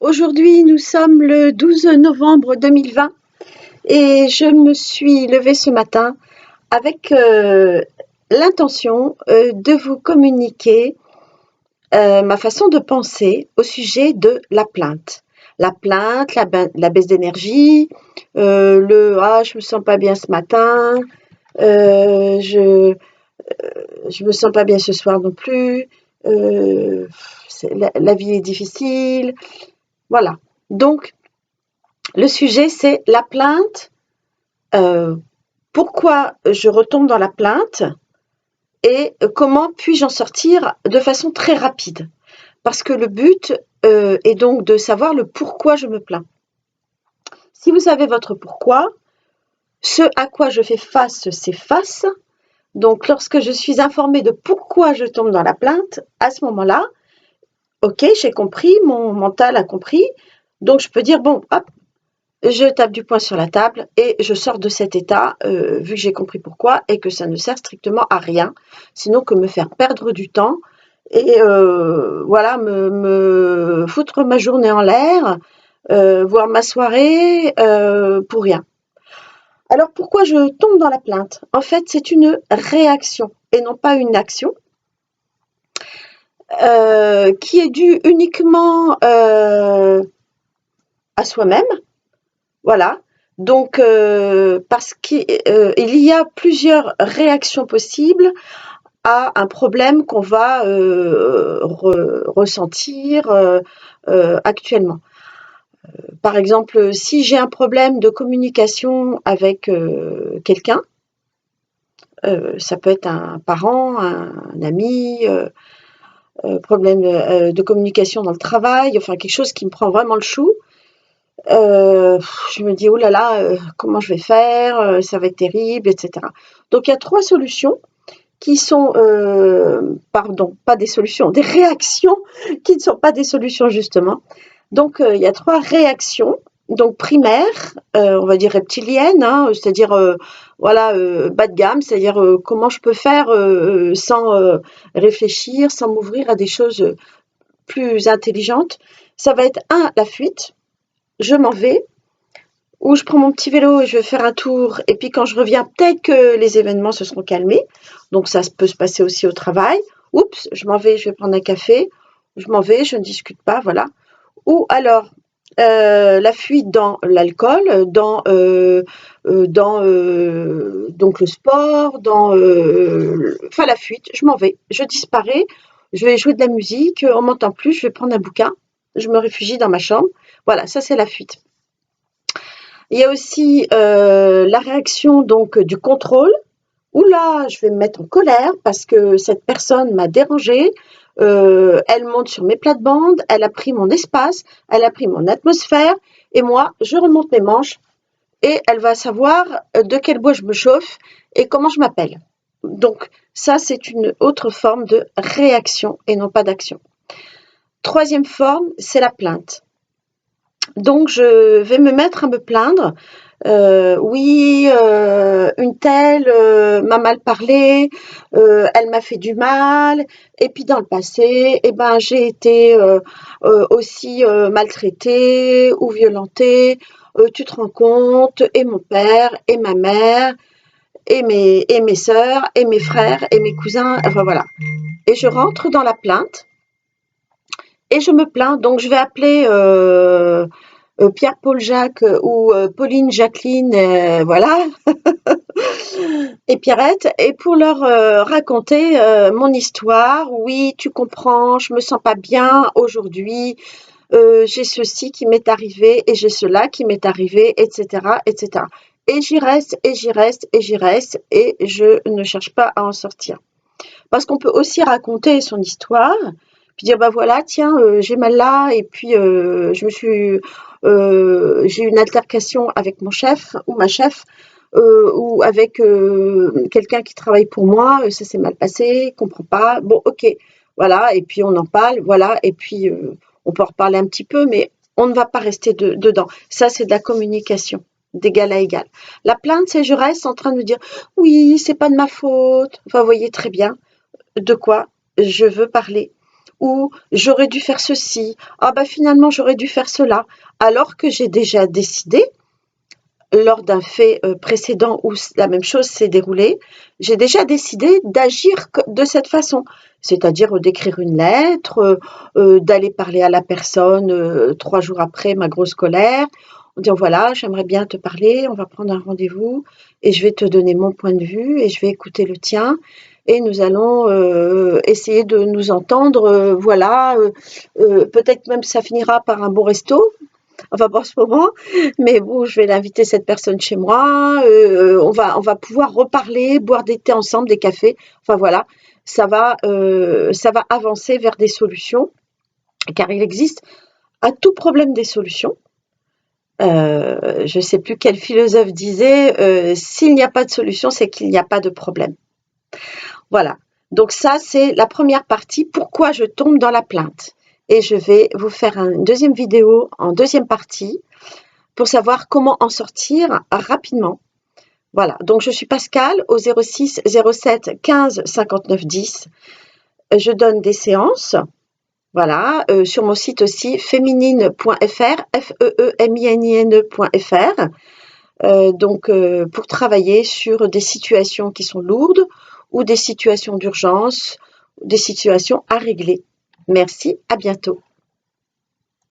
Aujourd'hui, nous sommes le 12 novembre 2020 et je me suis levée ce matin avec l'intention de vous communiquer ma façon de penser au sujet de la plainte. La plainte, la baisse d'énergie, « je me sens pas bien ce matin, je me sens pas bien ce soir non plus, la vie est difficile ». Voilà. Donc, le sujet, c'est la plainte, pourquoi je retombe dans la plainte et comment puis-je en sortir de façon très rapide. Parce que le but est donc de savoir le pourquoi je me plains. Si vous savez votre pourquoi, ce à quoi je fais face s'efface. Donc, lorsque je suis informée de pourquoi je tombe dans la plainte, à ce moment-là, ok, j'ai compris, mon mental a compris, donc je peux dire, bon, hop, je tape du poing sur la table et je sors de cet état, vu que j'ai compris pourquoi et que ça ne sert strictement à rien, sinon que me faire perdre du temps et voilà, me foutre ma journée en l'air, voire ma soirée, pour rien. Alors pourquoi je tombe dans la plainte? En fait, c'est une réaction et non pas une action, qui est due uniquement à soi-même. Voilà. Donc, parce qu'il y a plusieurs réactions possibles à un problème qu'on va ressentir actuellement. Par exemple, si j'ai un problème de communication avec quelqu'un, ça peut être un parent, un ami, problème de communication dans le travail, enfin quelque chose qui me prend vraiment le chou. Je me dis: «Oh là là, comment je vais faire? Ça va être terrible» et cetera. Donc il y a 3 solutions qui sont, pardon, pas des solutions, des réactions qui ne sont pas des solutions justement. Donc il y a 3 réactions, donc primaires, on va dire reptiliennes, hein, c'est-à-dire, voilà, bas de gamme, c'est-à-dire, comment je peux faire, sans, réfléchir, sans m'ouvrir à des choses, plus intelligentes. Ça va être 1, la fuite, je m'en vais, ou je prends mon petit vélo et je vais faire un tour et puis quand je reviens, peut-être que les événements se seront calmés. Donc ça peut se passer aussi au travail. Oups, je m'en vais, je vais prendre un café. Je m'en vais, je ne discute pas, voilà. Ou alors la fuite dans l'alcool, dans donc le sport, enfin la fuite, je m'en vais, je disparais, je vais jouer de la musique, on m'entend plus, je vais prendre un bouquin, je me réfugie dans ma chambre. Voilà, ça c'est la fuite. Il y a aussi la réaction donc du contrôle, où là, je vais me mettre en colère parce que cette personne m'a dérangée, elle monte sur mes plates-bandes, elle a pris mon espace, elle a pris mon atmosphère, et moi, je remonte mes manches et elle va savoir de quel bois je me chauffe et comment je m'appelle. Donc ça, c'est une autre forme de réaction et non pas d'action. Troisième forme, c'est la plainte. Donc je vais me mettre à me plaindre. Oui, une telle m'a mal parlé, elle m'a fait du mal, et puis dans le passé, eh ben, j'ai été aussi maltraitée ou violentée. Tu te rends compte, et mon père, et ma mère, et mes sœurs, et mes frères, et mes cousins, enfin voilà. Et je rentre dans la plainte, et je me plains. Donc je vais appeler Pierre-Paul Jacques ou Pauline Jacqueline, voilà, et Pierrette, et pour leur raconter mon histoire. Oui, tu comprends, je me sens pas bien aujourd'hui, j'ai ceci qui m'est arrivé et j'ai cela qui m'est arrivé, etc., etc. Et j'y reste, et j'y reste, et j'y reste, et je ne cherche pas à en sortir. Parce qu'on peut aussi raconter son histoire, puis dire bah voilà, tiens, j'ai mal là, et puis j'ai eu une altercation avec mon chef ou ma chef, ou avec quelqu'un qui travaille pour moi, ça s'est mal passé, comprend pas. Bon, ok, voilà, et puis on en parle, voilà, et puis on peut en reparler un petit peu, mais on ne va pas rester dedans. Ça, c'est de la communication d'égal à égal. La plainte, c'est je reste en train de me dire oui, c'est pas de ma faute. Enfin, vous voyez très bien de quoi je veux parler. ou j'aurais dû faire ceci, ah bah finalement j'aurais dû faire cela, alors que j'ai déjà décidé lors d'un fait précédent où la même chose s'est déroulée, j'ai déjà décidé d'agir de cette façon, c'est-à-dire d'écrire une lettre, d'aller parler à la personne 3 jours après ma grosse colère, en disant voilà, j'aimerais bien te parler, on va prendre un rendez-vous et je vais te donner mon point de vue et je vais écouter le tien et nous allons essayer de nous entendre, voilà, peut-être même ça finira par un bon resto, enfin pas en ce moment, mais bon, je vais l'inviter cette personne chez moi, on va pouvoir reparler, boire des thés ensemble, des cafés, enfin voilà, ça va avancer vers des solutions, car il existe à tout problème des solutions. Je ne sais plus quel philosophe disait, s'il n'y a pas de solution, c'est qu'il n'y a pas de problème. Voilà. Donc ça, c'est la première partie, pourquoi je tombe dans la plainte. Et je vais vous faire une deuxième vidéo en deuxième partie pour savoir comment en sortir rapidement. Voilà, donc je suis Pascal au 06 07 15 59 10. Je donne des séances, voilà, sur mon site aussi féminine.fr, FEEMININE.fr, donc pour travailler sur des situations qui sont lourdes ou des situations d'urgence, des situations à régler. Merci, à bientôt.